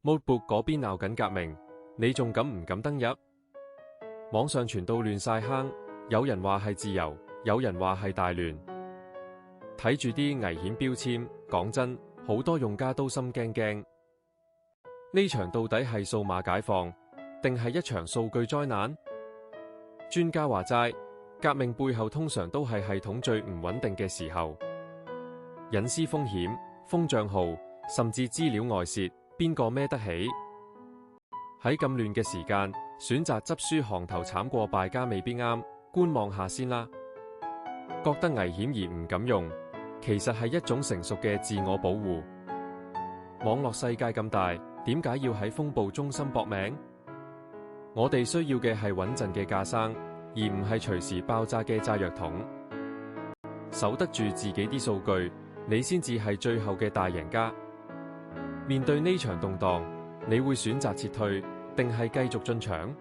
Notebook 嗰邊鬧緊革命，你仲敢唔敢登入？網上傳到亂晒坑，有人話係自由，有人話係大亂。睇住啲危險標籤，講真，好多用家都心驚驚。呢場到底係數碼解放，定係一場數據災難？專家話齋，革命背後通常都係系統最唔穩定嘅時候，隱私風險、封帳號，甚至資料外泄，邊個孭得起？喺咁亂嘅時間，選擇執輸行頭慘過敗家未必啱，觀望下先啦。覺得危險而唔敢用，其實係一種成熟嘅自我保護。網絡世界咁大，點解要喺風暴中心搏命？我哋需要嘅係穩陣嘅架生，而唔係隨時爆炸嘅炸藥桶。守得住自己啲數據，你先至係最後嘅大贏家。面對呢場動盪，你會選擇撤退，定係繼續進場？